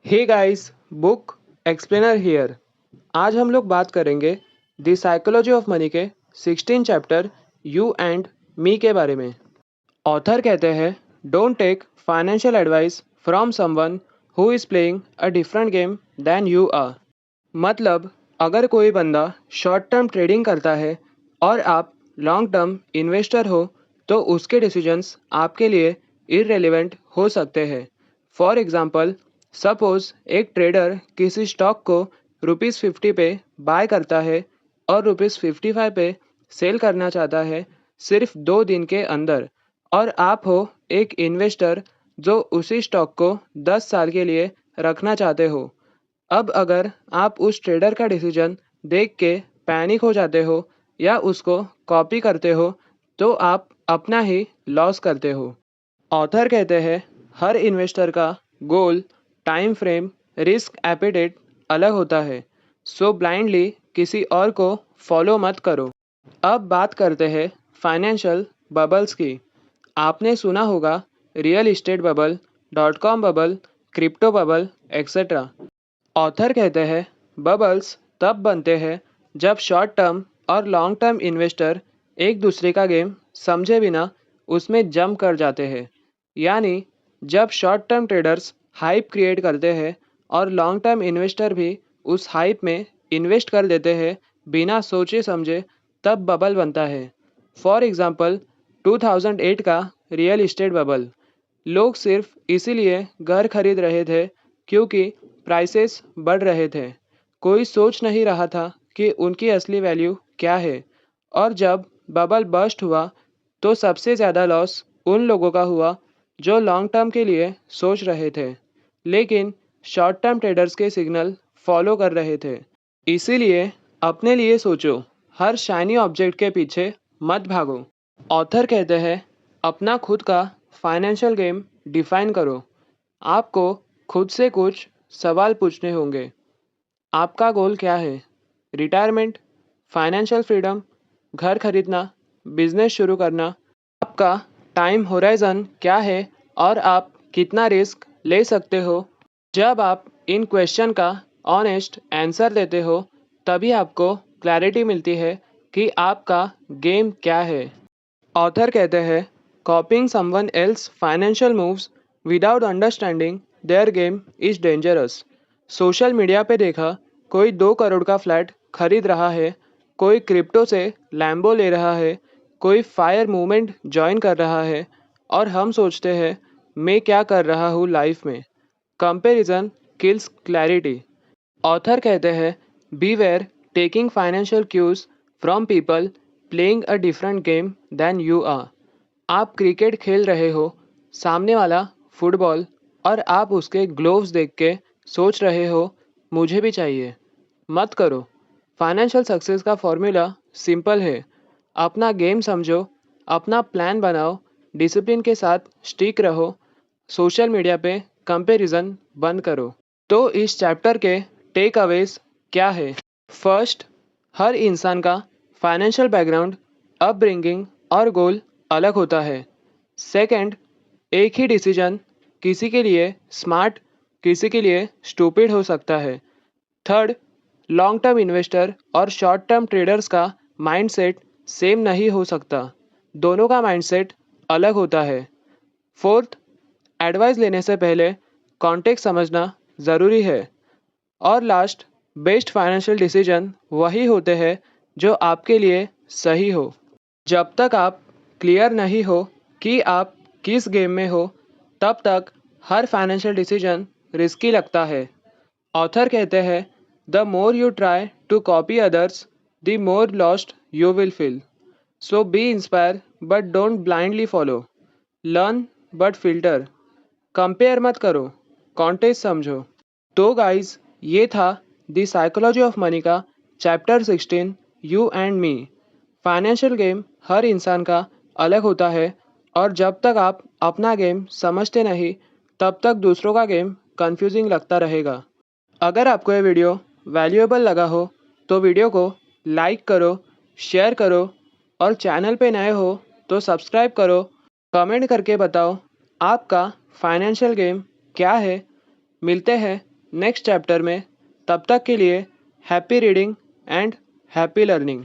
Hey guys, book explainer here. आज हम लोग बात करेंगे द साइकोलॉजी ऑफ मनी के 16 चैप्टर यू एंड मी के बारे में। ऑथर कहते हैं, don't take financial advice from someone who is playing a different game than you are. मतलब, अगर कोई बंदा शॉर्ट टर्म ट्रेडिंग करता है और आप लॉन्ग टर्म इन्वेस्टर हो तो उसके डिसीजंस आपके लिए इररेलेवेंट हो सकते हैं। फॉर एग्जांपल, सपोज एक ट्रेडर किसी स्टॉक को ₹50 पे बाय करता है और ₹55 पे सेल करना चाहता है सिर्फ 2 दिन के अंदर, और आप हो एक इन्वेस्टर जो उसी स्टॉक को 10 साल के लिए रखना चाहते हो। अब अगर आप उस ट्रेडर का डिसीजन देख के पैनिक हो जाते हो या उसको कॉपी करते हो तो आप अपना ही लॉस करते हो। ऑथर कहते हैं, हर इन्वेस्टर का गोल, टाइम फ्रेम, रिस्क एपेटाइट अलग होता है, सो ब्लाइंडली किसी और को फॉलो मत करो। अब बात करते हैं फाइनेंशियल बबल्स की। आपने सुना होगा real estate bubble, dot com bubble, crypto bubble, etcetera. Author कहते हैं, बबल्स तब बनते हैं जब शॉर्ट टर्म और लॉन्ग टर्म इन्वेस्टर एक दूसरे का गेम समझे बिना उसमें जंप कर जाते हैं। यानी जब short term traders hype create करते हैं और लॉन्ग टर्म इन्वेस्टर भी उस हाइप में इन्वेस्ट कर देते हैं बिना सोचे समझे, तब बबल बनता है। फॉर एग्जांपल, 2008 का रियल इस्टेट बबल। लोग सिर्फ इसीलिए घर खरीद रहे थे क्योंकि प्राइसेस बढ़ रहे थे। कोई सोच नहीं रहा था कि उनकी असली वैल्यू क्या है। और जब बबल बस्ट हुआ तो सबसे ज़्यादा लॉस उन लोगों का हुआ जो लॉन्ग टर्म के लिए सोच रहे थे लेकिन शॉर्ट टर्म ट्रेडर्स के सिग्नल फॉलो कर रहे थे। इसीलिए अपने लिए सोचो, हर शाइनी ऑब्जेक्ट के पीछे मत भागो। ऑथर कहते हैं, अपना खुद का फाइनेंशियल गेम डिफाइन करो। आपको खुद से कुछ सवाल पूछने होंगे। आपका गोल क्या है? रिटायरमेंट, फाइनेंशियल फ्रीडम, घर खरीदना, बिजनेस शुरू करना? आपका टाइम होराइजन क्या है और आप कितना रिस्क ले सकते हो? जब आप इन क्वेश्चन का ऑनेस्ट आंसर देते हो तभी आपको क्लैरिटी मिलती है कि आपका गेम क्या है। ऑथर कहते हैं, कॉपिंग someone else financial moves without understanding their game is dangerous. Social media पे देखा, कोई 2 करोड़ का फ्लैट खरीद रहा है, कोई क्रिप्टो से लैम्बो ले रहा है, कोई फायर मूवमेंट ज्वाइन कर रहा है, और हम सोचते हैं मैं क्या कर रहा हूँ लाइफ में। Comparison kills clarity. ऑथर कहते हैं, beware taking financial cues from people playing a different game than you are. आप क्रिकेट खेल रहे हो, सामने वाला फुटबॉल, और आप उसके ग्लोव्स देख के सोच रहे हो मुझे भी चाहिए। मत करो। फाइनेंशियल सक्सेस का फॉर्मूला सिंपल है। अपना गेम समझो, अपना प्लान बनाओ, डिसिप्लिन के साथ स्टिक रहो, सोशल मीडिया पे कंपैरिजन बंद करो। तो इस चैप्टर के टेक अवेज क्या है? फर्स्ट, हर इंसान का फाइनेंशियल बैकग्राउंड, अपब्रिंगिंग और गोल अलग होता है। सेकंड, एक ही डिसीजन किसी के लिए स्मार्ट, किसी के लिए स्टूपिड हो सकता है। थर्ड, लॉन्ग टर्म इन्वेस्टर और शॉर्ट टर्म ट्रेडर्स का माइंडसेट सेम नहीं हो सकता, दोनों का माइंडसेट अलग होता है। फोर्थ, एडवाइस लेने से पहले कॉन्टेक्स्ट समझना ज़रूरी है। और लास्ट, बेस्ट फाइनेंशियल डिसीजन वही होते हैं जो आपके लिए सही हो। जब तक आप क्लियर नहीं हो कि आप किस गेम में हो तब तक हर फाइनेंशियल डिसीजन रिस्की लगता है। ऑथर कहते हैं, the more you try to copy others the more lost you will feel. So be inspire but don't blindly follow. Learn but filter. Compare मत करो, कॉन्टेक्स्ट समझो। तो गाइस, ये था द साइकोलॉजी ऑफ मनी का chapter 16 you and me. Financial game हर इंसान का अलग होता है और जब तक आप अपना गेम समझते नहीं तब तक दूसरों का गेम कंफ्यूजिंग लगता रहेगा। अगर आपको ये वीडियो वैल्यूएबल लगा हो तो वीडियो को लाइक करो, शेयर करो, और चैनल पे नए हो तो सब्सक्राइब करो। कमेंट करके बताओ आपका फाइनेंशियल गेम क्या है। मिलते हैं नेक्स्ट चैप्टर में। तब तक के लिए happy reading and happy learning.